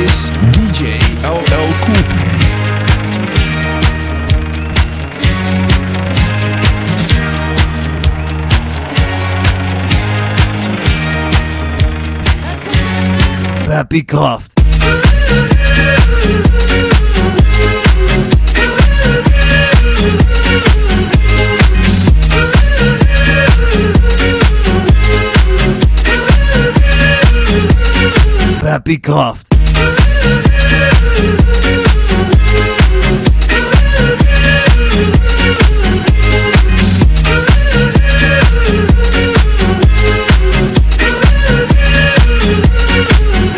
is DJ LL Cool. Beppie Kraft. Beppie Kraft.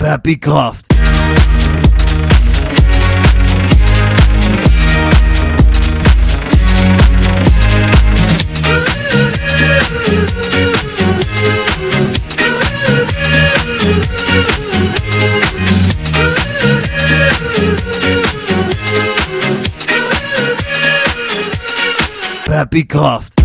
Beppie Kraft. Beppie Kraft.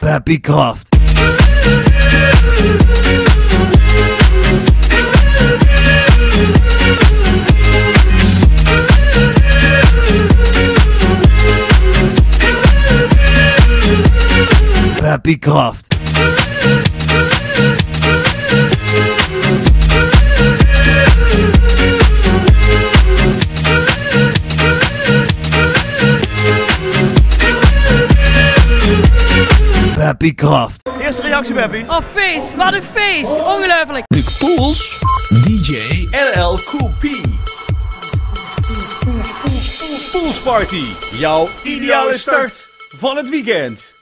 Beppie Kraft. Beppie Kraft. Beppie Kraft. Eerste reactie, Beppie. Oh, feest. Wat een feest. Ongelooflijk. Luc Pools, DJ LL Cool P. Poolsparty. Jouw ideale start van het weekend.